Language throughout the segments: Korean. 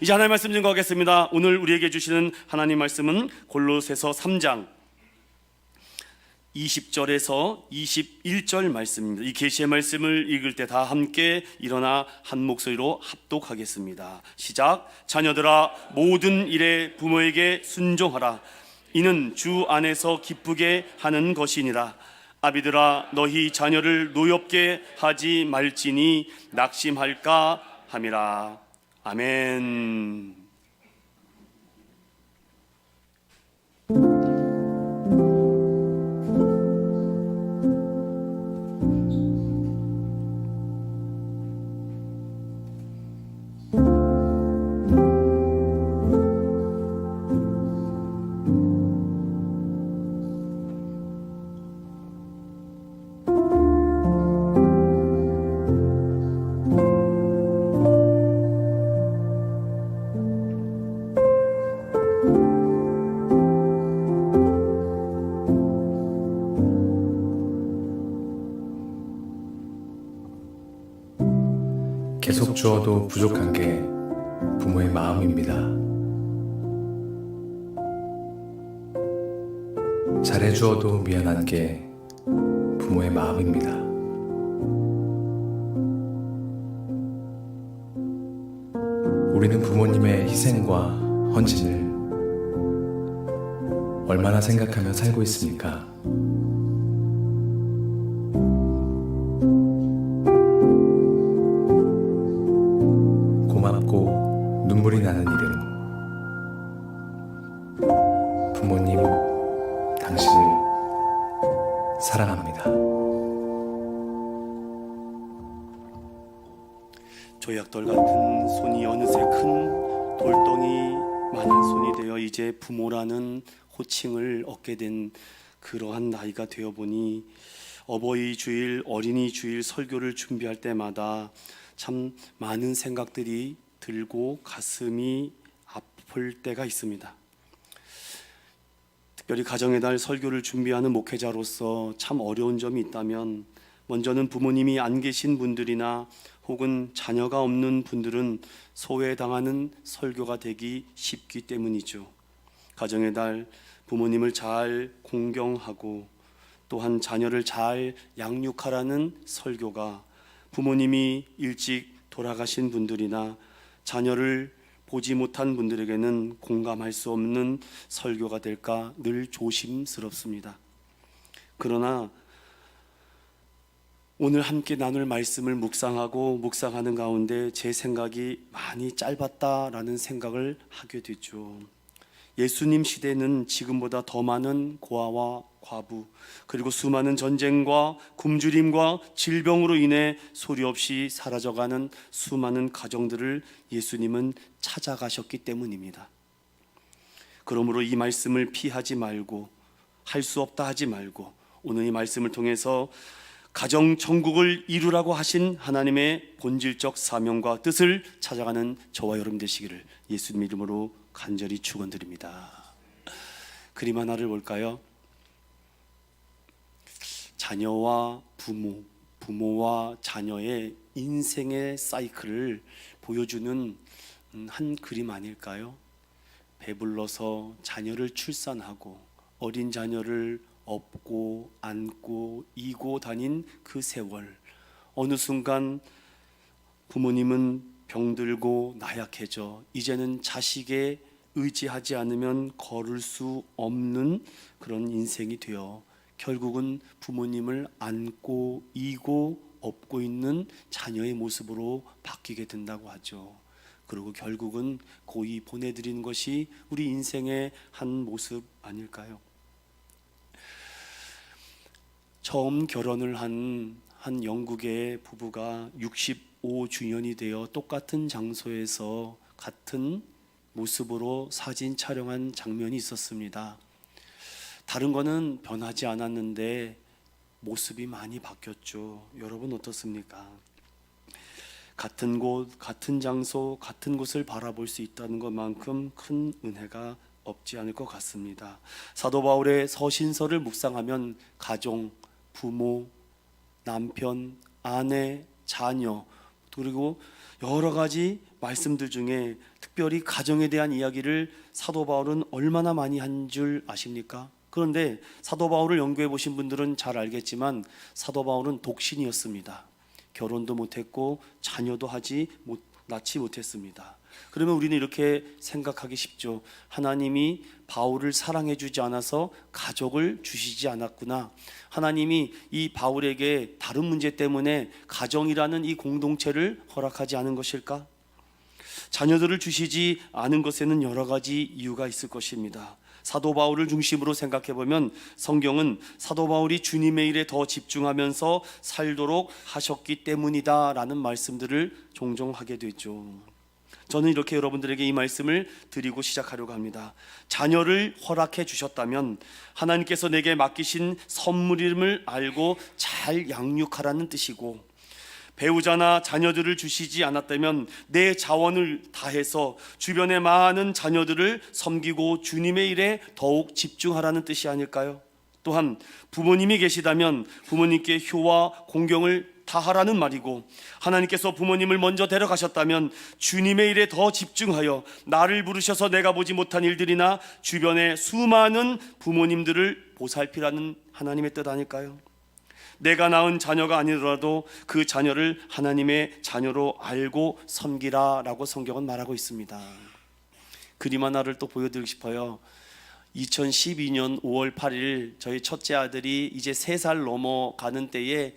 이제 하나님의 말씀 증거하겠습니다. 오늘 우리에게 주시는 하나님 말씀은 골로새서 3장 20절에서 21절 말씀입니다. 이 계시의 말씀을 읽을 때 다 함께 일어나 한 목소리로 합독하겠습니다. 시작. 자녀들아, 모든 일에 부모에게 순종하라. 이는 주 안에서 기쁘게 하는 것이니라. 아비들아, 너희 자녀를 노엽게 하지 말지니 낙심할까 함이라. 아멘. 계속 주어도 부족한 게 부모의 마음입니다. 잘해주어도 미안한 게 부모의 마음입니다. 우리는 부모님의 희생과 헌신을 얼마나 생각하며 살고 있습니까? 고맙고 눈물이 나는 일은 부모님, 당신을 사랑합니다. 조약돌 같은 손이 어느새 큰 돌덩이 마냥 손이 되어 이제 부모라는 호칭을 얻게 된 그러한 나이가 되어 보니 어버이 주일, 어린이 주일 설교를 준비할 때마다 참 많은 생각들이 들고 가슴이 아플 때가 있습니다. 특별히 가정의 달 설교를 준비하는 목회자로서 참 어려운 점이 있다면 먼저는 부모님이 안 계신 분들이나 혹은 자녀가 없는 분들은 소외당하는 설교가 되기 쉽기 때문이죠. 가정의 달 부모님을 잘 공경하고 또한 자녀를 잘 양육하라는 설교가 부모님이 일찍 돌아가신 분들이나 자녀를 보지 못한 분들에게는 공감할 수 없는 설교가 될까 늘 조심스럽습니다. 그러나 오늘 함께 나눌 말씀을 묵상하는 가운데 제 생각이 많이 짧았다라는 생각을 하게 되죠. 예수님 시대는 지금보다 더 많은 고아와 과부, 그리고 수많은 전쟁과 굶주림과 질병으로 인해 소리 없이 사라져가는 수많은 가정들을 예수님은 찾아가셨기 때문입니다. 그러므로 이 말씀을 피하지 말고, 할 수 없다 하지 말고, 오늘 이 말씀을 통해서 가정 천국을 이루라고 하신 하나님의 본질적 사명과 뜻을 찾아가는 저와 여러분 되시기를 예수님 이름으로 간절히 축원드립니다. 그림 하나를 볼까요? 자녀와 부모와 자녀의 인생의 사이클을 보여주는 한 그림 아닐까요? 배불러서 자녀를 출산하고 어린 자녀를 업고 안고 이고 다닌 그 세월, 어느 순간 부모님은 병들고 나약해져 이제는 자식에 의지하지 않으면 걸을 수 없는 그런 인생이 되어 결국은 부모님을 안고 이고 업고 있는 자녀의 모습으로 바뀌게 된다고 하죠. 그리고 결국은 고이 보내드리는 것이 우리 인생의 한 모습 아닐까요? 처음 결혼을 한 영국의 부부가 65주년이 되어 똑같은 장소에서 같은 모습으로 사진 촬영한 장면이 있었습니다. 다른 거는 변하지 않았는데 모습이 많이 바뀌었죠. 여러분 어떻습니까? 같은 곳, 같은 장소, 같은 곳을 바라볼 수 있다는 것만큼 큰 은혜가 없지 않을 것 같습니다. 사도 바울의 서신서를 묵상하면 가정, 부모, 남편, 아내, 자녀, 그리고 여러 가지 말씀들 중에 특별히 가정에 대한 이야기를 사도 바울은 얼마나 많이 한 줄 아십니까? 그런데 사도 바울을 연구해 보신 분들은 잘 알겠지만 사도 바울은 독신이었습니다. 결혼도 못했고 자녀도 낳지 못했습니다. 그러면 우리는 이렇게 생각하기 쉽죠. 하나님이 바울을 사랑해 주지 않아서 가족을 주시지 않았구나. 하나님이 이 바울에게 다른 문제 때문에 가정이라는 이 공동체를 허락하지 않은 것일까? 자녀들을 주시지 않은 것에는 여러 가지 이유가 있을 것입니다. 사도 바울을 중심으로 생각해 보면 성경은 사도 바울이 주님의 일에 더 집중하면서 살도록 하셨기 때문이다라는 말씀들을 종종 하게 되죠. 저는 이렇게 여러분들에게 이 말씀을 드리고 시작하려고 합니다. 자녀를 허락해 주셨다면 하나님께서 내게 맡기신 선물임을 알고 잘 양육하라는 뜻이고, 배우자나 자녀들을 주시지 않았다면 내 자원을 다해서 주변의 많은 자녀들을 섬기고 주님의 일에 더욱 집중하라는 뜻이 아닐까요? 또한 부모님이 계시다면 부모님께 효와 공경을 다하라는 말이고, 하나님께서 부모님을 먼저 데려가셨다면 주님의 일에 더 집중하여 나를 부르셔서 내가 보지 못한 일들이나 주변의 수많은 부모님들을 보살피라는 하나님의 뜻 아닐까요? 내가 낳은 자녀가 아니더라도 그 자녀를 하나님의 자녀로 알고 섬기라라고 성경은 말하고 있습니다. 그림 하나를 또 보여드리고 싶어요. 2012년 5월 8일 저희 첫째 아들이 이제 3살 넘어가는 때에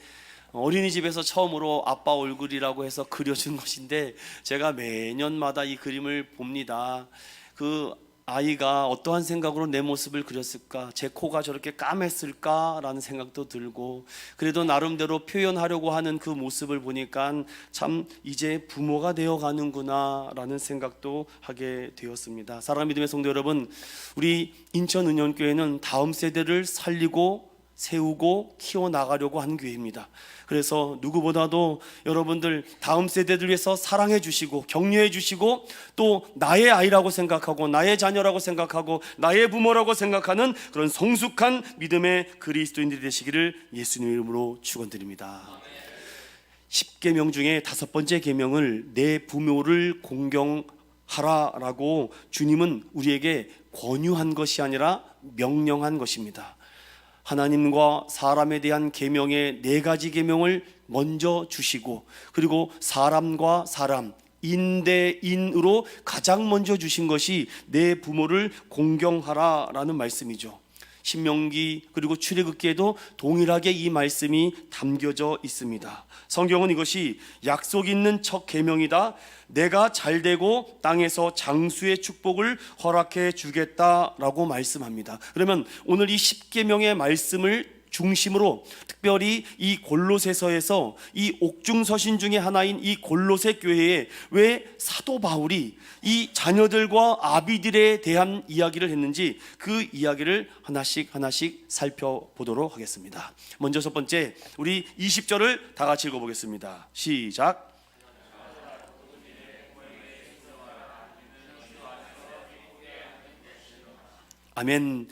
어린이집에서 처음으로 아빠 얼굴이라고 해서 그려준 것인데, 제가 매년마다 이 그림을 봅니다. 그 아이가 어떠한 생각으로 내 모습을 그렸을까, 제 코가 저렇게 까맸을까라는 생각도 들고, 그래도 나름대로 표현하려고 하는 그 모습을 보니까 참 이제 부모가 되어가는구나 라는 생각도 하게 되었습니다. 사랑하는 믿음의 성도 여러분, 우리 인천은연교회는 다음 세대를 살리고 세우고 키워나가려고 하는 교회입니다. 그래서 누구보다도 여러분들 다음 세대들 위해서 사랑해 주시고 격려해 주시고, 또 나의 아이라고 생각하고 나의 자녀라고 생각하고 나의 부모라고 생각하는 그런 성숙한 믿음의 그리스도인들이 되시기를 예수님 이름으로 축원드립니다. 10계명 중에 5번째 계명을 내 부모를 공경하라라고 주님은 우리에게 권유한 것이 아니라 명령한 것입니다. 하나님과 사람에 대한 계명의 4가지 계명을 먼저 주시고, 그리고 사람과 사람, 인대인으로 가장 먼저 주신 것이 내 부모를 공경하라라는 말씀이죠. 신명기 그리고 출애굽기에도 동일하게 이 말씀이 담겨져 있습니다. 성경은 이것이 약속 있는 첫 계명이다, 내가 잘되고 땅에서 장수의 축복을 허락해 주겠다라고 말씀합니다. 그러면 오늘 이 10계명의 말씀을 중심으로 특별히 이 골로새서에서 이 옥중서신 중에 하나인 이 골로새 교회에 왜 사도 바울이 이 자녀들과 아비들에 대한 이야기를 했는지, 그 이야기를 하나씩 살펴보도록 하겠습니다. 먼저 첫 번째, 우리 20절을 다 같이 읽어보겠습니다. 시작. 아멘.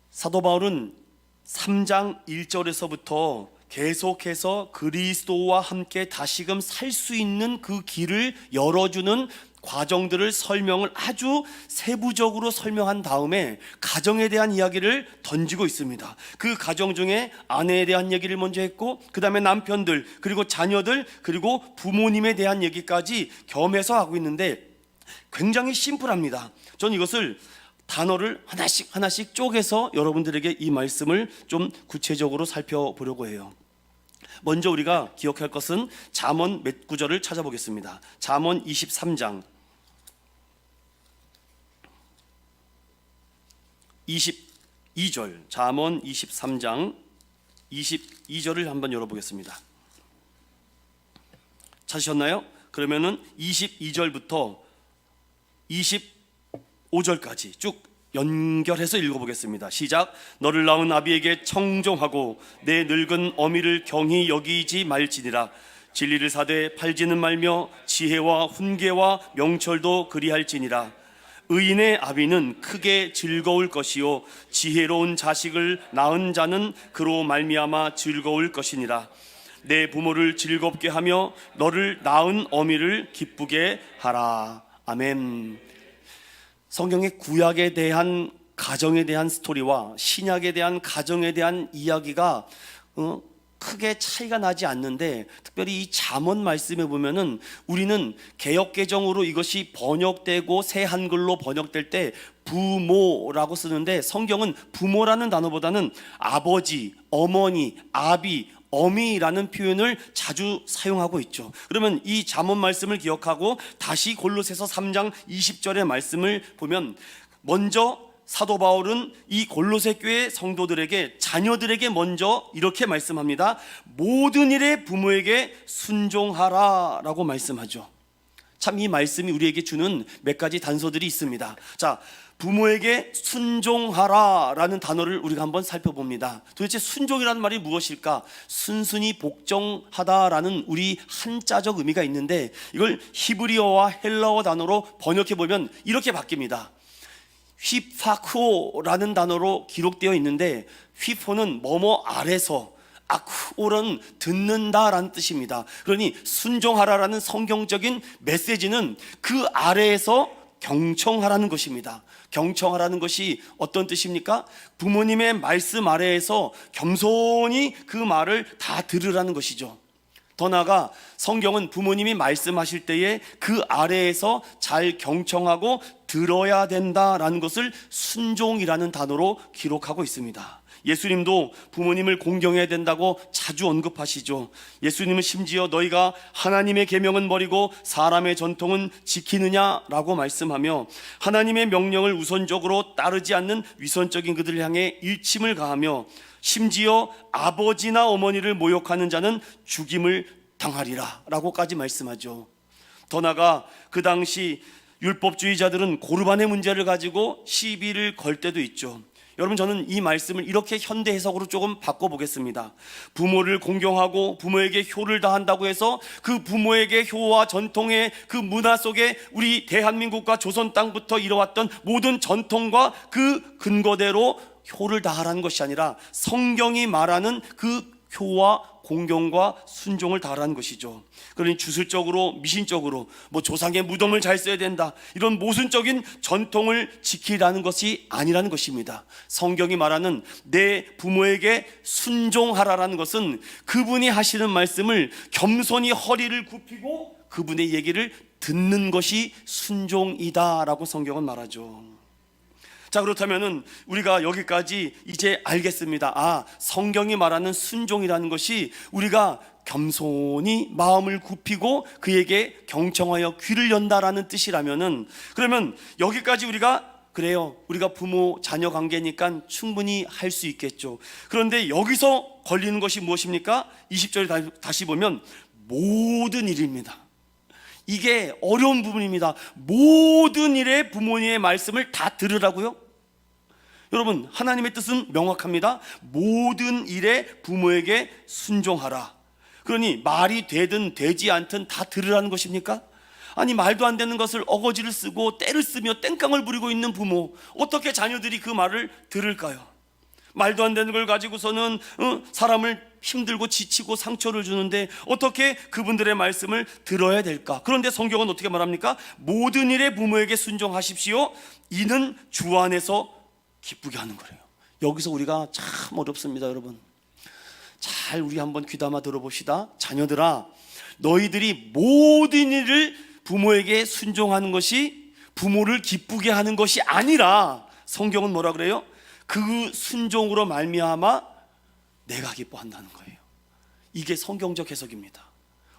사도 바울은 3장 1절에서부터 계속해서 그리스도와 함께 다시금 살 수 있는 그 길을 열어주는 과정들을 설명을 아주 세부적으로 설명한 다음에 가정에 대한 이야기를 던지고 있습니다. 그 가정 중에 아내에 대한 얘기를 먼저 했고, 그 다음에 남편들, 그리고 자녀들, 그리고 부모님에 대한 얘기까지 겸해서 하고 있는데 굉장히 심플합니다. 저는 이것을 단어를 하나씩 쪼개서 여러분들에게 이 말씀을 좀 구체적으로 살펴보려고 해요. 먼저 우리가 기억할 것은 잠언 몇 구절을 찾아보겠습니다. 잠언 23장 22절, 잠언 23장 22절을 한번 열어보겠습니다. 찾으셨나요? 그러면은 22절부터 25절까지 쭉 연결해서 읽어보겠습니다. 시작. 너를 낳은 아비에게 청종하고 내 늙은 어미를 경히 여기지 말지니라. 진리를 사되 팔지는 말며 지혜와 훈계와 명철도 그리할지니라. 의인의 아비는 크게 즐거울 것이요 지혜로운 자식을 낳은 자는 그로 말미암아 즐거울 것이니라. 내 부모를 즐겁게 하며 너를 낳은 어미를 기쁘게 하라. 아멘. 성경의 구약에 대한 가정에 대한 스토리와 신약에 대한 가정에 대한 이야기가 크게 차이가 나지 않는데, 특별히 이 잠언 말씀에 보면은 우리는 개역개정으로 이것이 번역되고 새 한글로 번역될 때 부모라고 쓰는데, 성경은 부모라는 단어보다는 아버지, 어머니, 아비, 어미라는 표현을 자주 사용하고 있죠. 그러면 이 잠언 말씀을 기억하고 다시 골로새서 3장 20절의 말씀을 보면, 먼저 사도 바울은 이 골로새 교회 성도들에게, 자녀들에게 먼저 이렇게 말씀합니다. 모든 일에 부모에게 순종하라 라고 말씀하죠. 참 이 말씀이 우리에게 주는 몇 가지 단서들이 있습니다. 자, 부모에게 순종하라 라는 단어를 우리가 한번 살펴봅니다. 도대체 순종이라는 말이 무엇일까? 순순히 복종하다라는 우리 한자적 의미가 있는데, 이걸 히브리어와 헬라어 단어로 번역해 보면 이렇게 바뀝니다. 휘파쿠오라는 단어로 기록되어 있는데, 휘포는 뭐뭐 아래서, 아쿠오는 듣는다라는 뜻입니다. 그러니 순종하라라는 성경적인 메시지는 그 아래에서 경청하라는 것입니다. 경청하라는 것이 어떤 뜻입니까? 부모님의 말씀 아래에서 겸손히 그 말을 다 들으라는 것이죠. 더 나아가 성경은 부모님이 말씀하실 때에 그 아래에서 잘 경청하고 들어야 된다라는 것을 순종이라는 단어로 기록하고 있습니다. 예수님도 부모님을 공경해야 된다고 자주 언급하시죠. 예수님은 심지어 너희가 하나님의 계명은 버리고 사람의 전통은 지키느냐라고 말씀하며, 하나님의 명령을 우선적으로 따르지 않는 위선적인 그들을 향해 일침을 가하며, 심지어 아버지나 어머니를 모욕하는 자는 죽임을 당하리라 라고까지 말씀하죠. 더 나아가 그 당시 율법주의자들은 고르반의 문제를 가지고 시비를 걸 때도 있죠. 여러분, 저는 이 말씀을 이렇게 현대 해석으로 조금 바꿔보겠습니다. 부모를 공경하고 부모에게 효를 다한다고 해서 그 부모에게 효와 전통의 그 문화 속에 우리 대한민국과 조선 땅부터 이뤄왔던 모든 전통과 그 근거대로 효를 다하라는 것이 아니라, 성경이 말하는 그 효와 공경과 순종을 다하라는 것이죠. 그러니 주술적으로, 미신적으로 조상의 무덤을 잘 써야 된다, 이런 모순적인 전통을 지키라는 것이 아니라는 것입니다. 성경이 말하는 내 부모에게 순종하라라는 것은 그분이 하시는 말씀을 겸손히 허리를 굽히고 그분의 얘기를 듣는 것이 순종이다라고 성경은 말하죠. 자, 그렇다면은 우리가 여기까지 이제 알겠습니다. 아, 성경이 말하는 순종이라는 것이 우리가 겸손히 마음을 굽히고 그에게 경청하여 귀를 연다라는 뜻이라면은, 그러면 여기까지 그래요, 우리가 부모 자녀 관계니까 충분히 할 수 있겠죠. 그런데 여기서 걸리는 것이 무엇입니까? 20절에 다시 보면 모든 일입니다. 이게 어려운 부분입니다. 모든 일에 부모님의 말씀을 다 들으라고요? 여러분, 하나님의 뜻은 명확합니다. 모든 일에 부모에게 순종하라. 그러니 말이 되든 되지 않든 다 들으라는 것입니까? 아니, 말도 안 되는 것을 어거지를 쓰고 때를 쓰며 땡깡을 부리고 있는 부모, 어떻게 자녀들이 그 말을 들을까요? 말도 안 되는 걸 가지고서는 사람을 힘들고 지치고 상처를 주는데 어떻게 그분들의 말씀을 들어야 될까? 그런데 성경은 어떻게 말합니까? 모든 일에 부모에게 순종하십시오. 이는 주 안에서 기쁘게 하는 거래요. 여기서 우리가 참 어렵습니다, 여러분. 잘 우리 한번 귀담아 들어봅시다. 자녀들아, 너희들이 모든 일을 부모에게 순종하는 것이 부모를 기쁘게 하는 것이 아니라, 성경은 뭐라 그래요? 그 순종으로 말미암아 내가 기뻐한다는 거예요. 이게 성경적 해석입니다.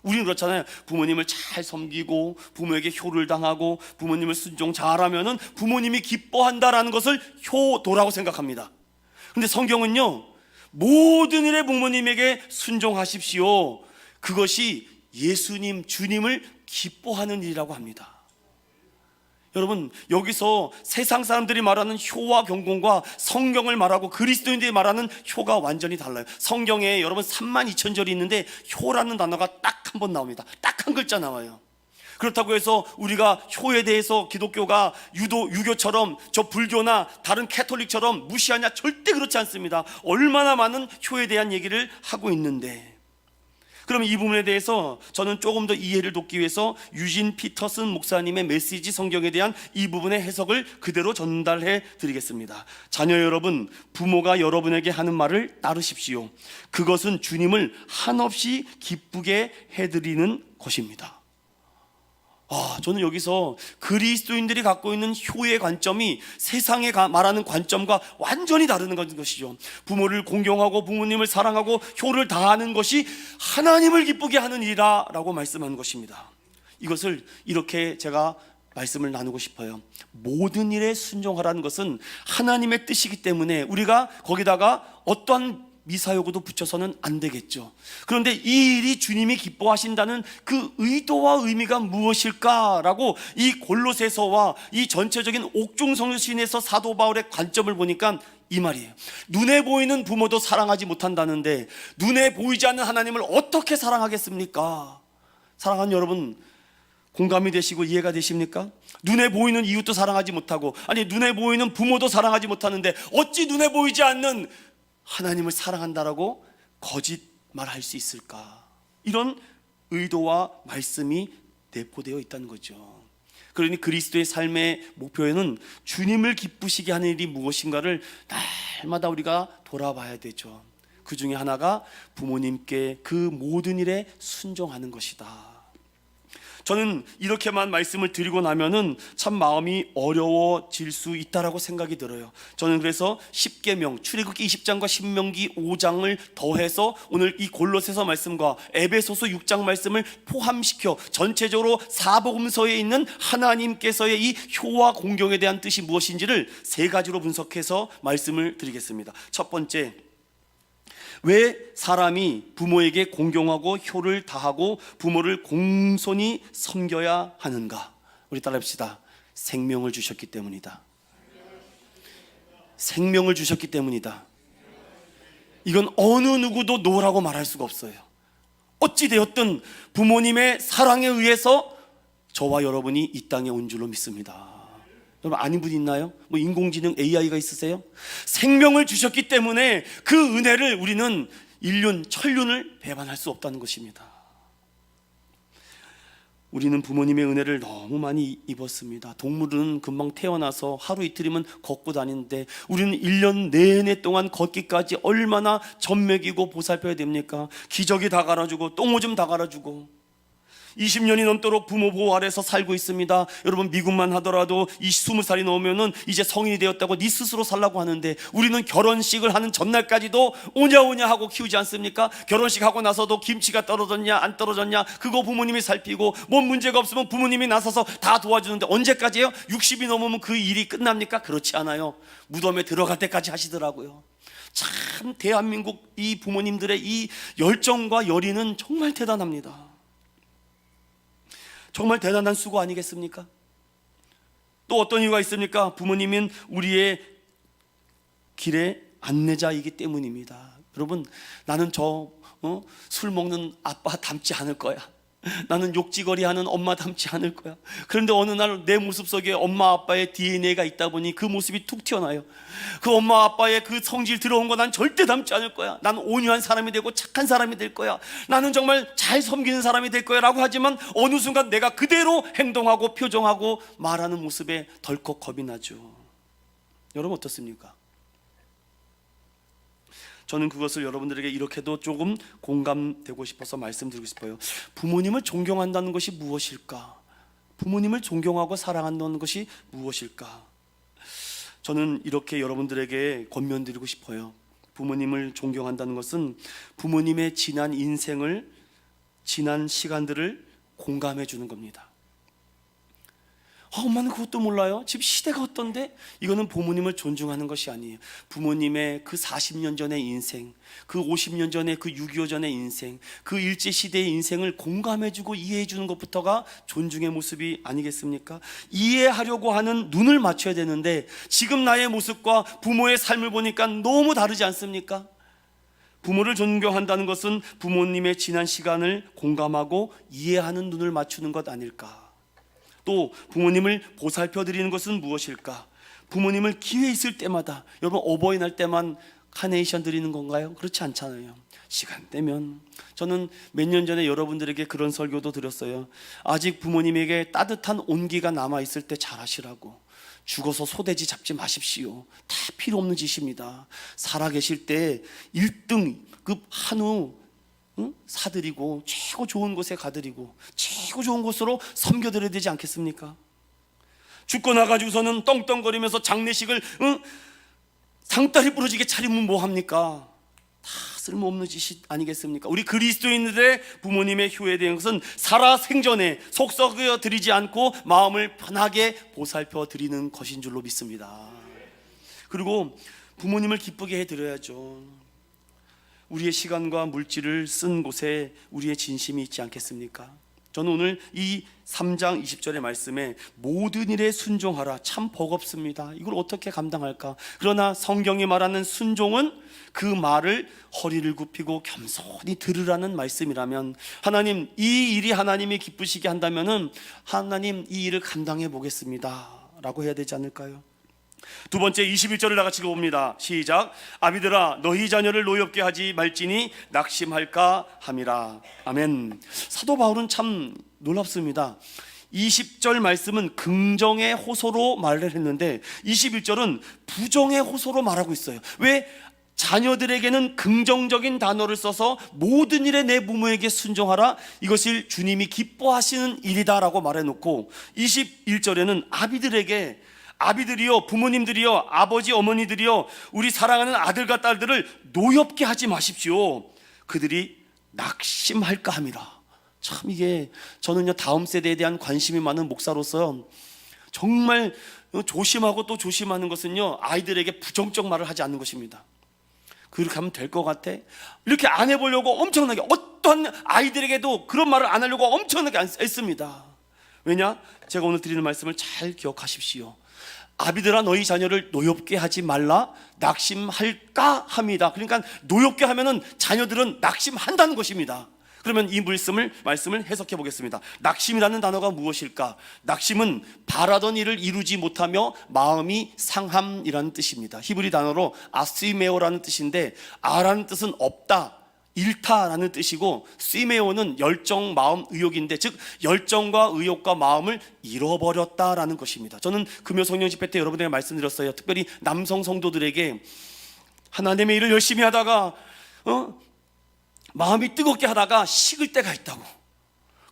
우리는 그렇잖아요. 부모님을 잘 섬기고 부모에게 효를 당하고 부모님을 순종 잘하면은 부모님이 기뻐한다라는 것을 효도라고 생각합니다. 근데 성경은요, 모든 일에 부모님에게 순종하십시오, 그것이 예수님, 주님을 기뻐하는 일이라고 합니다. 여러분, 여기서 세상 사람들이 말하는 효와 경공과 성경을 말하고 그리스도인들이 말하는 효가 완전히 달라요. 성경에 여러분 32,000절이 있는데 효라는 단어가 딱 한 번 나옵니다. 딱 한 글자 나와요. 그렇다고 해서 우리가 효에 대해서 기독교가 유교처럼 저 불교나 다른 캐톨릭처럼 무시하냐? 절대 그렇지 않습니다. 얼마나 많은 효에 대한 얘기를 하고 있는데, 그럼 이 부분에 대해서 저는 조금 더 이해를 돕기 위해서 유진 피터슨 목사님의 메시지 성경에 대한 이 부분의 해석을 그대로 전달해 드리겠습니다. 자녀 여러분, 부모가 여러분에게 하는 말을 따르십시오. 그것은 주님을 한없이 기쁘게 해드리는 것입니다. 저는 여기서 그리스도인들이 갖고 있는 효의 관점이 세상에 말하는 관점과 완전히 다른 것이죠. 부모를 공경하고 부모님을 사랑하고 효를 다하는 것이 하나님을 기쁘게 하는 일이라 라고 말씀하는 것입니다. 이것을 이렇게 제가 말씀을 나누고 싶어요. 모든 일에 순종하라는 것은 하나님의 뜻이기 때문에 우리가 거기다가 어떠한 미사여구도 붙여서는 안 되겠죠. 그런데 이 일이 주님이 기뻐하신다는 그 의도와 의미가 무엇일까라고 이 골로새서와 이 전체적인 옥중성신에서 사도 바울의 관점을 보니까 이 말이에요. 눈에 보이는 부모도 사랑하지 못한다는데 눈에 보이지 않는 하나님을 어떻게 사랑하겠습니까? 사랑하는 여러분, 공감이 되시고 이해가 되십니까? 눈에 보이는 이웃도 사랑하지 못하고, 아니 눈에 보이는 부모도 사랑하지 못하는데 어찌 눈에 보이지 않는 하나님을 사랑한다라고 거짓말할 수 있을까? 이런 의도와 말씀이 내포되어 있다는 거죠. 그러니 그리스도의 삶의 목표에는 주님을 기쁘시게 하는 일이 무엇인가를 날마다 우리가 돌아봐야 되죠. 그 중에 하나가 부모님께 그 모든 일에 순종하는 것이다. 저는 이렇게만 말씀을 드리고 나면은 참 마음이 어려워질 수 있다라고 생각이 들어요. 저는 그래서 십계명, 출애굽기 20장과 신명기 5장을 더해서 오늘 이 골로새서 말씀과 에베소서 6장 말씀을 포함시켜 전체적으로 사복음서에 있는 하나님께서의 이 효와 공경에 대한 뜻이 무엇인지를 세 가지로 분석해서 말씀을 드리겠습니다. 첫 번째, 왜 사람이 부모에게 공경하고 효를 다하고 부모를 공손히 섬겨야 하는가? 우리 따라합시다. 생명을 주셨기 때문이다. 생명을 주셨기 때문이다. 이건 어느 누구도 노라고 말할 수가 없어요. 어찌되었든 부모님의 사랑에 의해서 저와 여러분이 이 땅에 온 줄로 믿습니다. 여러분 아닌 분 있나요? 뭐 인공지능 AI가 있으세요? 생명을 주셨기 때문에 그 은혜를 우리는 인륜, 천륜을 배반할 수 없다는 것입니다. 우리는 부모님의 은혜를 너무 많이 입었습니다. 동물은 금방 태어나서 하루 이틀이면 걷고 다니는데 우리는 1년 내내 동안 걷기까지 얼마나 젖먹이고 보살펴야 됩니까? 기저귀 다 갈아주고 똥오줌 다 갈아주고 20년이 넘도록 부모 보호 아래서 살고 있습니다. 여러분 미국만 하더라도 20살이 넘으면은 이제 성인이 되었다고 네 스스로 살라고 하는데 우리는 결혼식을 하는 전날까지도 오냐 하고 키우지 않습니까? 결혼식 하고 나서도 김치가 떨어졌냐 안 떨어졌냐 그거 부모님이 살피고 뭔 문제가 없으면 부모님이 나서서 다 도와주는데 언제까지예요? 60이 넘으면 그 일이 끝납니까? 그렇지 않아요. 무덤에 들어갈 때까지 하시더라고요. 참 대한민국 이 부모님들의 이 열정과 열의는 정말 대단합니다. 정말 대단한 수고 아니겠습니까? 또 어떤 이유가 있습니까? 부모님은 우리의 길의 안내자이기 때문입니다. 여러분 나는 술 먹는 아빠 닮지 않을 거야. 나는 욕지거리 하는 엄마 닮지 않을 거야. 그런데 어느 날 내 모습 속에 엄마 아빠의 DNA가 있다 보니 그 모습이 툭 튀어나와요. 그 엄마 아빠의 그 성질 들어온 거 난 절대 닮지 않을 거야. 난 온유한 사람이 되고 착한 사람이 될 거야. 나는 정말 잘 섬기는 사람이 될 거야 라고 하지만 어느 순간 내가 그대로 행동하고 표정하고 말하는 모습에 덜컥 겁이 나죠. 여러분 어떻습니까? 저는 그것을 여러분들에게 이렇게도 조금 공감되고 싶어서 말씀드리고 싶어요. 부모님을 존경한다는 것이 무엇일까? 부모님을 존경하고 사랑한다는 것이 무엇일까? 저는 이렇게 여러분들에게 권면드리고 싶어요. 부모님을 존경한다는 것은 부모님의 지난 인생을, 지난 시간들을 공감해 주는 겁니다. 엄마는 그것도 몰라요? 지금 시대가 어떤데? 이거는 부모님을 존중하는 것이 아니에요. 부모님의 그 40년 전의 인생, 그 50년 전의 그 6.25 전의 인생, 그 일제시대의 인생을 공감해주고 이해해주는 것부터가 존중의 모습이 아니겠습니까? 이해하려고 하는 눈을 맞춰야 되는데 지금 나의 모습과 부모의 삶을 보니까 너무 다르지 않습니까? 부모를 존경한다는 것은 부모님의 지난 시간을 공감하고 이해하는 눈을 맞추는 것 아닐까? 또 부모님을 보살펴 드리는 것은 무엇일까? 부모님을 기회 있을 때마다, 여러분 어버이날 때만 카네이션 드리는 건가요? 그렇지 않잖아요. 시간 되면. 저는 몇 년 전에 여러분들에게 그런 설교도 드렸어요. 아직 부모님에게 따뜻한 온기가 남아있을 때 잘하시라고. 죽어서 소돼지 잡지 마십시오. 다 필요 없는 짓입니다. 살아계실 때 1등급 한우 사드리고 최고 좋은 곳에 가드리고 최고 좋은 곳으로 섬겨드려야 되지 않겠습니까? 죽고 나가지고서는 떵떵거리면서 장례식을 상다리 부러지게 차리면 뭐합니까? 다 쓸모없는 짓이 아니겠습니까? 우리 그리스도인들의 부모님의 효에 대한 것은 살아 생전에 속 썩여 드리지 않고 마음을 편하게 보살펴 드리는 것인 줄로 믿습니다. 그리고 부모님을 기쁘게 해드려야죠. 우리의 시간과 물질을 쓴 곳에 우리의 진심이 있지 않겠습니까? 저는 오늘 이 3장 20절의 말씀에 모든 일에 순종하라, 참 버겁습니다. 이걸 어떻게 감당할까? 그러나 성경이 말하는 순종은 그 말을 허리를 굽히고 겸손히 들으라는 말씀이라면, 하나님, 이 일이 하나님이 기쁘시게 한다면은 하나님, 이 일을 감당해 보겠습니다 라고 해야 되지 않을까요? 두 번째 21절을 다 같이 읽어봅니다. 시작. 아비들아 너희 자녀를 노엽게 하지 말지니 낙심할까 함이라. 아멘. 사도 바울은 참 놀랍습니다. 20절 말씀은 긍정의 호소로 말을 했는데 21절은 부정의 호소로 말하고 있어요. 왜? 자녀들에게는 긍정적인 단어를 써서 모든 일에 내 부모에게 순종하라, 이것이 주님이 기뻐하시는 일이다 라고 말해놓고 21절에는 아비들이여, 부모님들이여, 아버지 어머니들이여, 우리 사랑하는 아들과 딸들을 노엽게 하지 마십시오. 그들이 낙심할까 함이라. 참 이게 저는요, 다음 세대에 대한 관심이 많은 목사로서 정말 조심하고 또 조심하는 것은요, 아이들에게 부정적 말을 하지 않는 것입니다. 그렇게 하면 될 것 같아? 이렇게 안 해보려고 엄청나게, 어떤 아이들에게도 그런 말을 안 하려고 엄청나게 했습니다. 왜냐? 제가 오늘 드리는 말씀을 잘 기억하십시오. 아비들아 너희 자녀를 노엽게 하지 말라, 낙심할까 함이다. 그러니까 노엽게 하면은 자녀들은 낙심한다는 것입니다. 그러면 이 말씀을 해석해 보겠습니다. 낙심이라는 단어가 무엇일까? 낙심은 바라던 일을 이루지 못하며 마음이 상함이라는 뜻입니다. 히브리 단어로 아스이메오라는 뜻인데, 아라는 뜻은 없다, 잃다라는 뜻이고, 스이메오는 열정, 마음, 의욕인데, 즉 열정과 의욕과 마음을 잃어버렸다라는 것입니다. 저는 금요 성령 집회 때 여러분에게 말씀드렸어요. 특별히 남성 성도들에게 하나님의 일을 열심히 하다가 마음이 뜨겁게 하다가 식을 때가 있다고.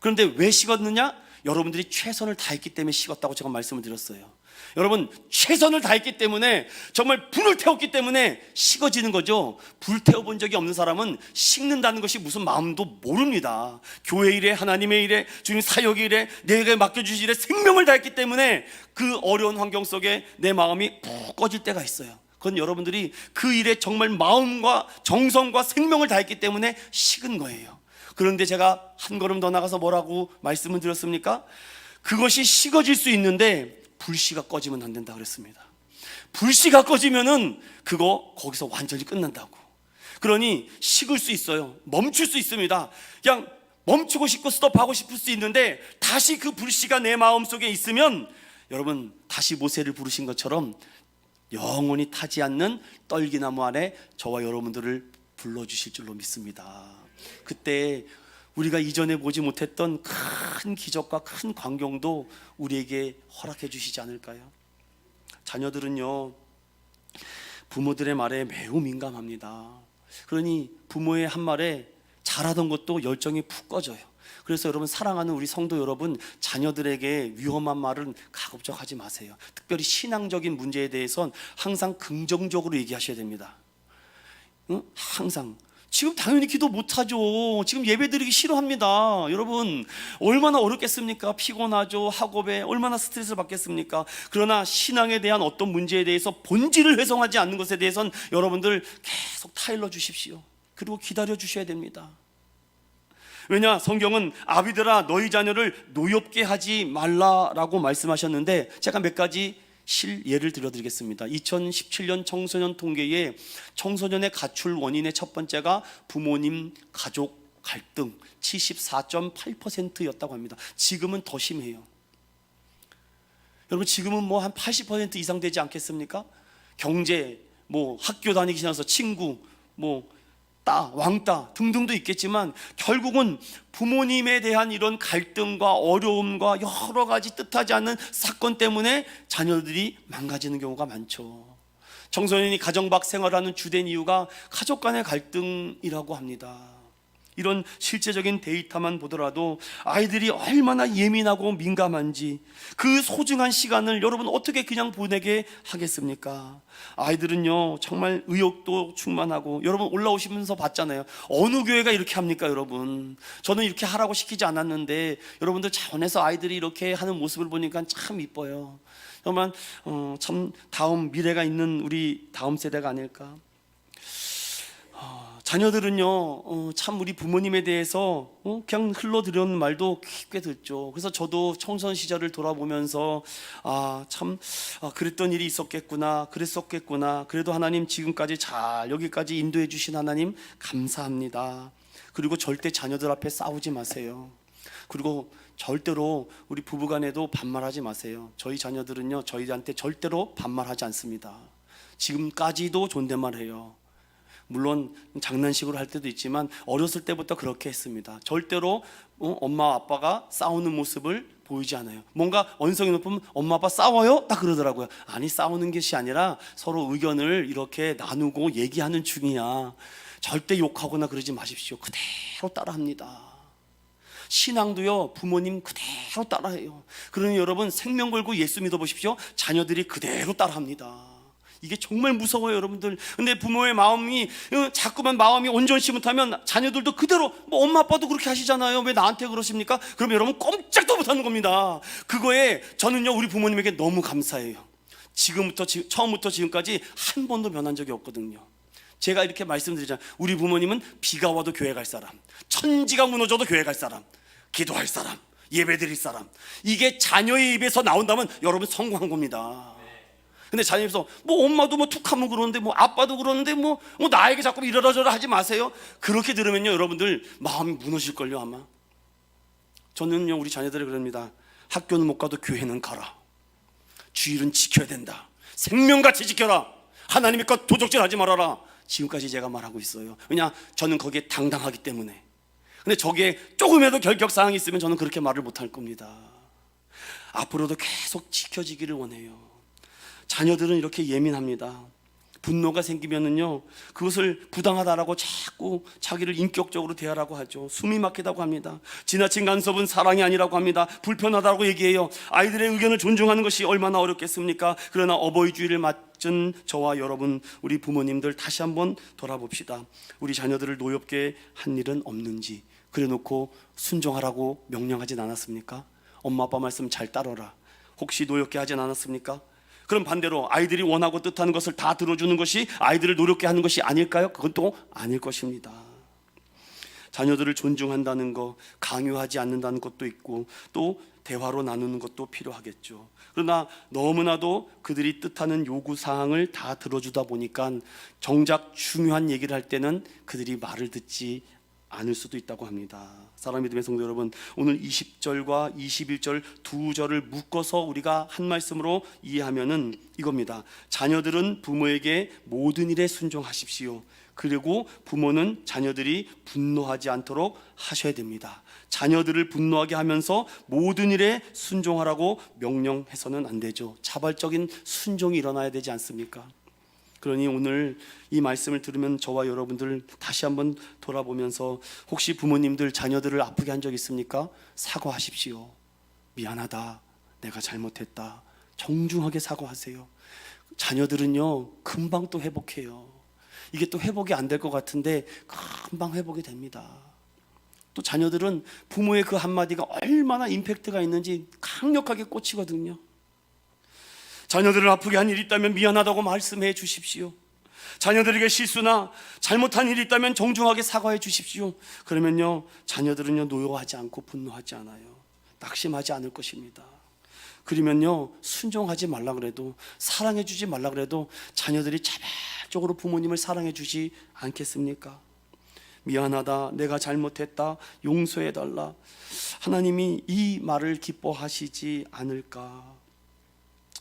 그런데 왜 식었느냐? 여러분들이 최선을 다했기 때문에 식었다고 제가 말씀을 드렸어요. 여러분, 최선을 다했기 때문에, 정말 불을 태웠기 때문에 식어지는 거죠. 불 태워본 적이 없는 사람은 식는다는 것이 무슨 마음도 모릅니다. 교회 일에, 하나님의 일에, 주님 사역의 일에, 내게 맡겨주신 일에 생명을 다했기 때문에 그 어려운 환경 속에 내 마음이 푹 꺼질 때가 있어요. 그건 여러분들이 그 일에 정말 마음과 정성과 생명을 다했기 때문에 식은 거예요. 그런데 제가 한 걸음 더 나가서 뭐라고 말씀을 드렸습니까? 그것이 식어질 수 있는데 불씨가 꺼지면 안 된다 그랬습니다. 불씨가 꺼지면은 그거 거기서 완전히 끝난다고. 그러니 식을 수 있어요. 멈출 수 있습니다. 그냥 멈추고 싶고 스톱하고 싶을 수 있는데, 다시 그 불씨가 내 마음속에 있으면 여러분, 다시 모세를 부르신 것처럼 영원히 타지 않는 떨기나무 아래 저와 여러분들을 불러주실 줄로 믿습니다. 그때 우리가 이전에 보지 못했던 큰 기적과 큰 광경도 우리에게 허락해 주시지 않을까요? 자녀들은요, 부모들의 말에 매우 민감합니다. 그러니 부모의 한 말에 잘하던 것도 열정이 푹 꺼져요. 그래서 여러분, 사랑하는 우리 성도 여러분, 자녀들에게 위험한 말은 가급적 하지 마세요. 특별히 신앙적인 문제에 대해서는 항상 긍정적으로 얘기하셔야 됩니다. 항상. 지금 당연히 기도 못하죠. 지금 예배드리기 싫어합니다. 여러분, 얼마나 어렵겠습니까? 피곤하죠. 학업에 얼마나 스트레스를 받겠습니까? 그러나 신앙에 대한 어떤 문제에 대해서 본질을 훼손하지 않는 것에 대해서는 여러분들 계속 타일러 주십시오. 그리고 기다려 주셔야 됩니다. 왜냐? 성경은 아비들아 너희 자녀를 노엽게 하지 말라라고 말씀하셨는데, 제가 몇 가지 예를 들어드리겠습니다. 2017년 청소년 통계에 청소년의 가출 원인의 첫 번째가 부모님 가족 갈등 74.8%였다고 합니다. 지금은 더 심해요. 여러분, 지금은 뭐 한 80% 이상 되지 않겠습니까? 경제, 뭐 학교 다니시면서 친구, 뭐 따, 왕따 등등도 있겠지만 결국은 부모님에 대한 이런 갈등과 어려움과 여러 가지 뜻하지 않는 사건 때문에 자녀들이 망가지는 경우가 많죠. 청소년이 가정 밖 생활하는 주된 이유가 가족 간의 갈등이라고 합니다. 이런 실제적인 데이터만 보더라도 아이들이 얼마나 예민하고 민감한지 그 소중한 시간을 여러분 어떻게 그냥 보내게 하겠습니까? 아이들은요 정말 의욕도 충만하고, 여러분 올라오시면서 봤잖아요. 어느 교회가 이렇게 합니까 여러분? 저는 이렇게 하라고 시키지 않았는데 여러분들 자원해서 아이들이 이렇게 하는 모습을 보니까 참 이뻐요. 정말 참 다음 미래가 있는 우리 다음 세대가 아닐까. 자녀들은요 참 우리 부모님에 대해서 그냥 흘러들여오는 말도 깊게 듣죠. 그래서 저도 청소년 시절을 돌아보면서 참 그랬던 일이 있었겠구나, 그랬었겠구나. 그래도 하나님 지금까지 잘 여기까지 인도해 주신 하나님 감사합니다. 그리고 절대 자녀들 앞에 싸우지 마세요. 그리고 절대로 우리 부부간에도 반말하지 마세요. 저희 자녀들은요 저희한테 절대로 반말하지 않습니다. 지금까지도 존댓말해요. 물론 장난식으로 할 때도 있지만 어렸을 때부터 그렇게 했습니다. 절대로 엄마 아빠가 싸우는 모습을 보이지 않아요. 뭔가 언성이 높으면 엄마 아빠 싸워요? 딱 그러더라고요. 아니, 싸우는 것이 아니라 서로 의견을 이렇게 나누고 얘기하는 중이야. 절대 욕하거나 그러지 마십시오. 그대로 따라합니다. 신앙도요 부모님 그대로 따라해요. 그러니 여러분 생명 걸고 예수 믿어보십시오. 자녀들이 그대로 따라합니다. 이게 정말 무서워요 여러분들. 근데 부모의 마음이 자꾸만 마음이 온전치 못하면 자녀들도 그대로 뭐 엄마 아빠도 그렇게 하시잖아요. 왜 나한테 그러십니까? 그러면 여러분 꼼짝도 못하는 겁니다. 그거에 저는요 우리 부모님에게 너무 감사해요. 처음부터 지금까지 한 번도 변한 적이 없거든요. 제가 이렇게 말씀드리잖아요. 우리 부모님은 비가 와도 교회 갈 사람, 천지가 무너져도 교회 갈 사람, 기도할 사람, 예배 드릴 사람. 이게 자녀의 입에서 나온다면 여러분 성공한 겁니다. 근데 자녀에서 뭐 엄마도 뭐 툭하면 그러는데 뭐 아빠도 그러는데 뭐 나에게 자꾸 이러라 저러라 하지 마세요. 그렇게 들으면요 여러분들 마음이 무너질걸요 아마. 저는요 우리 자녀들이 그럽니다. 학교는 못 가도 교회는 가라. 주일은 지켜야 된다. 생명같이 지켜라. 하나님의 것 도적질 하지 말아라. 지금까지 제가 말하고 있어요. 왜냐 저는 거기에 당당하기 때문에. 근데 저기에 조금이라도 결격사항이 있으면 저는 그렇게 말을 못할 겁니다. 앞으로도 계속 지켜지기를 원해요. 자녀들은 이렇게 예민합니다. 분노가 생기면은요 그것을 부당하다라고 자꾸 자기를 인격적으로 대하라고 하죠. 숨이 막히다고 합니다. 지나친 간섭은 사랑이 아니라고 합니다. 불편하다고 얘기해요. 아이들의 의견을 존중하는 것이 얼마나 어렵겠습니까? 그러나 어버이주의를 맞은 저와 여러분 우리 부모님들 다시 한번 돌아봅시다. 우리 자녀들을 노엽게 한 일은 없는지. 그래놓고 순종하라고 명령하진 않았습니까? 엄마 아빠 말씀 잘 따르라. 혹시 노엽게 하진 않았습니까? 그럼 반대로 아이들이 원하고 뜻하는 것을 다 들어주는 것이 아이들을 노력게 하는 것이 아닐까요? 그건 또 아닐 것입니다. 자녀들을 존중한다는 것, 강요하지 않는다는 것도 있고 또 대화로 나누는 것도 필요하겠죠. 그러나 너무나도 그들이 뜻하는 요구사항을 다 들어주다 보니까 정작 중요한 얘기를 할 때는 그들이 말을 듣지 않을 수도 있다고 합니다. 사랑하는 믿음의 성도 여러분, 오늘 20절과 21절 두 절을 묶어서 우리가 한 말씀으로 이해하면은 이겁니다. 자녀들은 부모에게 모든 일에 순종하십시오. 그리고 부모는 자녀들이 분노하지 않도록 하셔야 됩니다. 자녀들을 분노하게 하면서 모든 일에 순종하라고 명령해서는 안 되죠. 자발적인 순종이 일어나야 되지 않습니까? 그러니 오늘 이 말씀을 들으면 저와 여러분들 다시 한번 돌아보면서 혹시 부모님들 자녀들을 아프게 한 적 있습니까? 사과하십시오. 미안하다. 내가 잘못했다. 정중하게 사과하세요. 자녀들은요 금방 또 회복해요. 이게 또 회복이 안 될 것 같은데 금방 회복이 됩니다. 또 자녀들은 부모의 그 한마디가 얼마나 임팩트가 있는지 강력하게 꽂히거든요. 자녀들을 아프게 한 일이 있다면 미안하다고 말씀해 주십시오. 자녀들에게 실수나 잘못한 일이 있다면 정중하게 사과해 주십시오. 그러면요 자녀들은요 노여하지 않고 분노하지 않아요. 낙심하지 않을 것입니다. 그러면요 순종하지 말라 그래도, 사랑해 주지 말라 그래도 자녀들이 자발적으로 부모님을 사랑해 주지 않겠습니까? 미안하다, 내가 잘못했다, 용서해 달라. 하나님이 이 말을 기뻐하시지 않을까?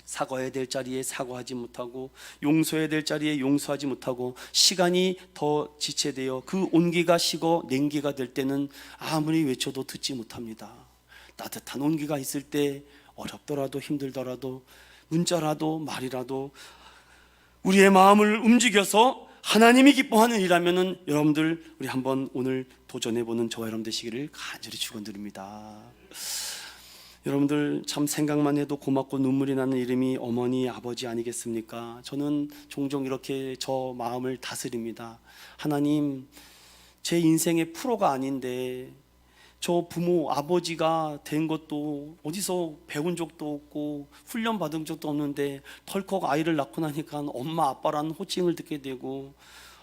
사과해야 될 자리에 사과하지 못하고 용서해야 될 자리에 용서하지 못하고 시간이 더 지체되어 그 온기가 식어 냉기가 될 때는 아무리 외쳐도 듣지 못합니다. 따뜻한 온기가 있을 때 어렵더라도 힘들더라도 문자라도 말이라도 우리의 마음을 움직여서 하나님이 기뻐하는 일이라면은 여러분들 우리 한번 오늘 도전해보는 저와 여러분 되시기를 간절히 축원드립니다. 여러분들 참 생각만 해도 고맙고 눈물이 나는 이름이 어머니 아버지 아니겠습니까? 저는 종종 이렇게 저 마음을 다스립니다. 하나님, 제 인생의 프로가 아닌데 저 부모 아버지가 된 것도 어디서 배운 적도 없고 훈련 받은 적도 없는데 덜컥 아이를 낳고 나니까 엄마 아빠라는 호칭을 듣게 되고,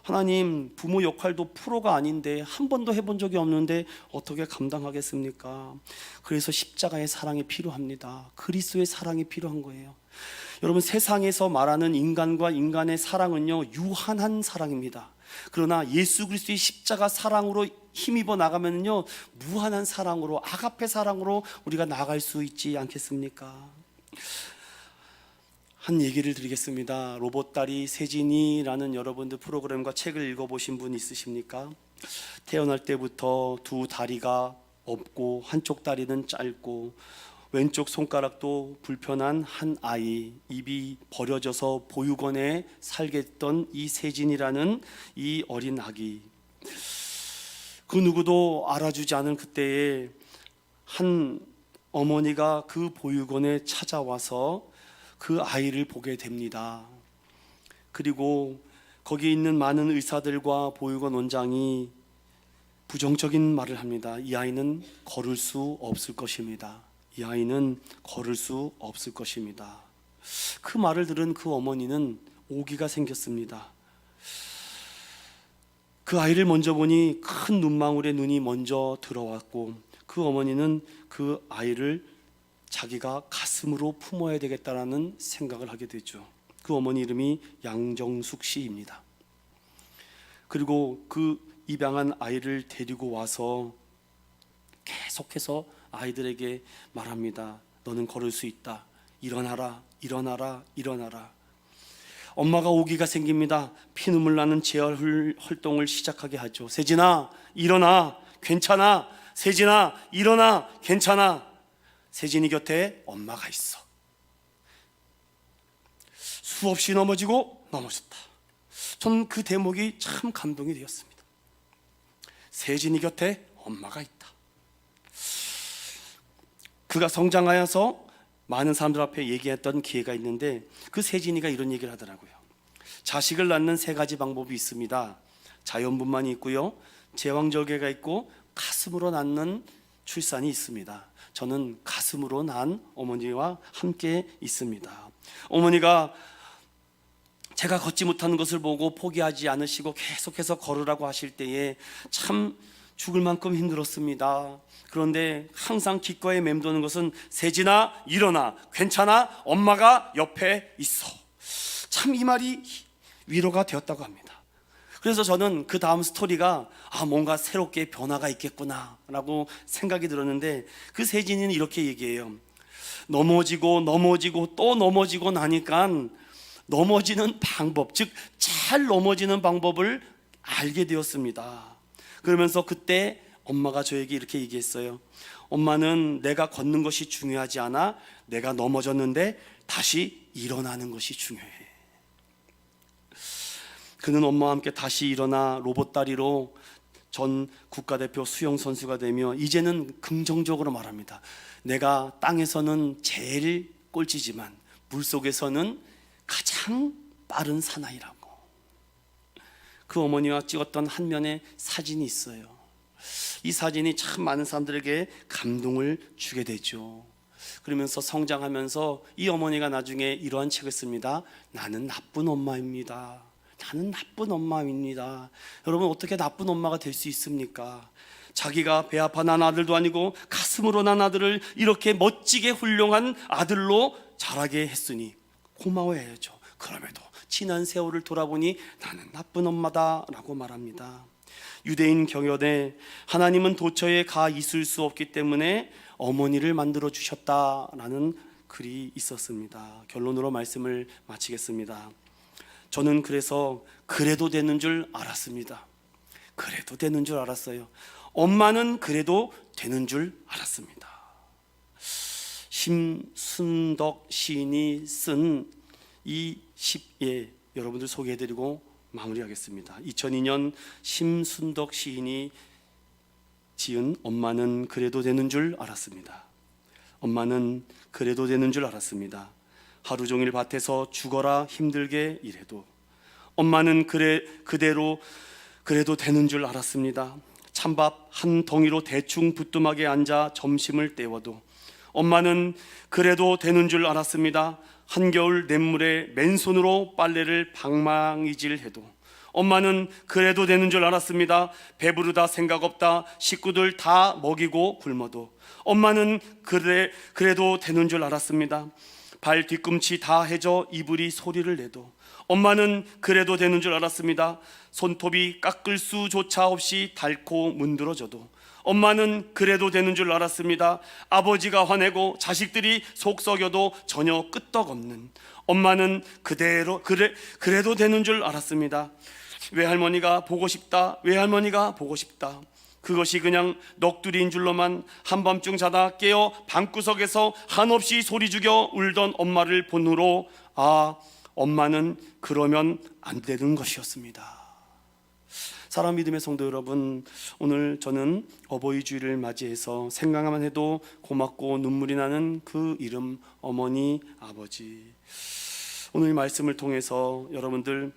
하나님, 부모 역할도 프로가 아닌데 한 번도 해본 적이 없는데 어떻게 감당하겠습니까? 그래서 십자가의 사랑이 필요합니다. 그리스도의 사랑이 필요한 거예요. 여러분, 세상에서 말하는 인간과 인간의 사랑은요, 유한한 사랑입니다. 그러나 예수 그리스도의 십자가 사랑으로 힘입어 나가면요, 무한한 사랑으로, 아가페 사랑으로 우리가 나갈 수 있지 않겠습니까? 한 얘기를 드리겠습니다. 로봇다리 세진이라는 여러분들 프로그램과 책을 읽어보신 분 있으십니까? 태어날 때부터 두 다리가 없고 한쪽 다리는 짧고 왼쪽 손가락도 불편한 한 아이, 입이 버려져서 보육원에 살게 했던 이 세진이라는 이 어린 아기, 그 누구도 알아주지 않은 그때에 한 어머니가 그 보육원에 찾아와서 그 아이를 보게 됩니다. 그리고 거기 있는 많은 의사들과 보육원 원장이 부정적인 말을 합니다. 이 아이는 걸을 수 없을 것입니다. 이 아이는 걸을 수 없을 것입니다. 그 말을 들은 그 어머니는 오기가 생겼습니다. 그 아이를 먼저 보니 큰 눈망울에 눈이 먼저 들어왔고, 그 어머니는 그 아이를 자기가 가슴으로 품어야 되겠다라는 생각을 하게 되죠. 그 어머니 이름이 양정숙 씨입니다. 그리고 그 입양한 아이를 데리고 와서 계속해서 아이들에게 말합니다. 너는 걸을 수 있다. 일어나라, 일어나라, 일어나라. 엄마가 오기가 생깁니다. 피눈물 나는 재활 활동을 시작하게 하죠. 세진아, 일어나, 괜찮아. 세진아, 일어나, 괜찮아. 세진이 곁에 엄마가 있어. 수없이 넘어지고 넘어졌다. 저는 그 대목이 참 감동이 되었습니다. 세진이 곁에 엄마가 있다. 그가 성장하여서 많은 사람들 앞에 얘기했던 기회가 있는데, 그 세진이가 이런 얘기를 하더라고요. 자식을 낳는 세 가지 방법이 있습니다. 자연분만이 있고요, 제왕절개가 있고 가슴으로 낳는 출산이 있습니다. 저는 가슴으로 난 어머니와 함께 있습니다. 어머니가 제가 걷지 못하는 것을 보고 포기하지 않으시고 계속해서 걸으라고 하실 때에 참 죽을 만큼 힘들었습니다. 그런데 항상 귓가에 맴도는 것은 세진아, 일어나, 괜찮아, 엄마가 옆에 있어. 참 이 말이 위로가 되었다고 합니다. 그래서 저는 그 다음 스토리가 뭔가 새롭게 변화가 있겠구나 라고 생각이 들었는데, 그 세진이는 이렇게 얘기해요. 넘어지고 또 넘어지고 나니까 넘어지는 방법, 즉 잘 넘어지는 방법을 알게 되었습니다. 그러면서 그때 엄마가 저에게 이렇게 얘기했어요. 엄마는 내가 걷는 것이 중요하지 않아. 내가 넘어졌는데 다시 일어나는 것이 중요해. 그는 엄마와 함께 다시 일어나 로봇다리로 전 국가대표 수영선수가 되며 이제는 긍정적으로 말합니다. 내가 땅에서는 제일 꼴찌지만 물속에서는 가장 빠른 사나이라고. 그 어머니와 찍었던 한 면의 사진이 있어요. 이 사진이 참 많은 사람들에게 감동을 주게 되죠. 그러면서 성장하면서 이 어머니가 나중에 이러한 책을 씁니다. 나는 나쁜 엄마입니다. 나는 나쁜 엄마입니다. 여러분, 어떻게 나쁜 엄마가 될 수 있습니까? 자기가 배 아파 난 아들도 아니고 가슴으로 난 아들을 이렇게 멋지게 훌륭한 아들로 자라게 했으니 고마워해야죠. 그럼에도 지난 세월을 돌아보니 나는 나쁜 엄마다라고 말합니다. 유대인 경연에 하나님은 도처에 가 있을 수 없기 때문에 어머니를 만들어 주셨다라는 글이 있었습니다. 결론으로 말씀을 마치겠습니다. 저는 그래서 그래도 되는 줄 알았습니다. 그래도 되는 줄 알았어요. 엄마는 그래도 되는 줄 알았습니다. 심순덕 시인이 쓴 이 시에 여러분들 소개해드리고 마무리하겠습니다. 2002년 심순덕 시인이 지은 엄마는 그래도 되는 줄 알았습니다. 엄마는 그래도 되는 줄 알았습니다. 하루 종일 밭에서 죽어라 힘들게 일해도 엄마는 그대로 그래도 되는 줄 알았습니다. 찬밥 한 덩이로 대충 부뚜막에 앉아 점심을 때워도 엄마는 그래도 되는 줄 알았습니다. 한겨울 냇물에 맨손으로 빨래를 방망이질해도 엄마는 그래도 되는 줄 알았습니다. 배부르다 생각 없다 식구들 다 먹이고 굶어도 엄마는 그래도 되는 줄 알았습니다. 발 뒤꿈치 다 해져 이불이 소리를 내도 엄마는 그래도 되는 줄 알았습니다. 손톱이 깎을 수조차 없이 닳고 문드러져도 엄마는 그래도 되는 줄 알았습니다. 아버지가 화내고 자식들이 속 썩여도 전혀 끄떡없는 엄마는 그래도 되는 줄 알았습니다. 외할머니가 보고 싶다, 외할머니가 보고 싶다. 그것이 그냥 넋두리인 줄로만 한밤중 자다 깨어 방구석에서 한없이 소리 죽여 울던 엄마를 본 후로 엄마는 그러면 안 되는 것이었습니다. 사랑 믿음의 성도 여러분, 오늘 저는 어버이 주일을 맞이해서 생각만 해도 고맙고 눈물이 나는 그 이름 어머니 아버지, 오늘 말씀을 통해서 여러분들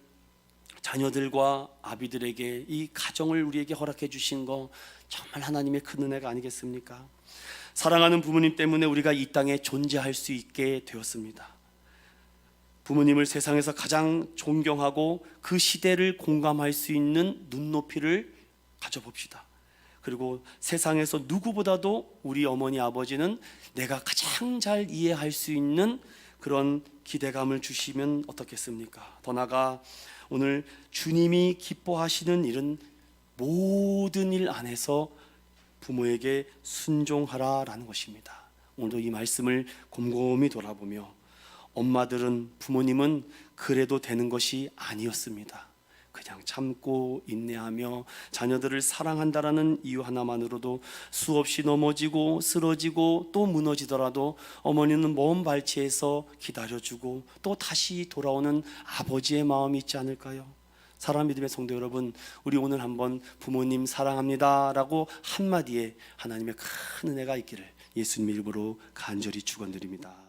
자녀들과 아비들에게 이 가정을 우리에게 허락해 주신 거 정말 하나님의 큰 은혜가 아니겠습니까? 사랑하는 부모님 때문에 우리가 이 땅에 존재할 수 있게 되었습니다. 부모님을 세상에서 가장 존경하고 그 시대를 공감할 수 있는 눈높이를 가져봅시다. 그리고 세상에서 누구보다도 우리 어머니 아버지는 내가 가장 잘 이해할 수 있는 그런 기대감을 주시면 어떻겠습니까? 더 나아가 오늘 주님이 기뻐하시는 일은 모든 일 안에서 부모에게 순종하라라는 것입니다. 오늘도 이 말씀을 곰곰이 돌아보며 엄마들은, 부모님은 그래도 되는 것이 아니었습니다. 그냥 참고 인내하며 자녀들을 사랑한다라는 이유 하나만으로도 수없이 넘어지고 쓰러지고 또 무너지더라도 어머니는 먼 발치에서 기다려주고 또 다시 돌아오는 아버지의 마음이 있지 않을까요? 사랑 믿음의 성도 여러분, 우리 오늘 한번 부모님 사랑합니다 라고 한마디에 하나님의 큰 은혜가 있기를 예수님 이름으로 간절히 축원드립니다.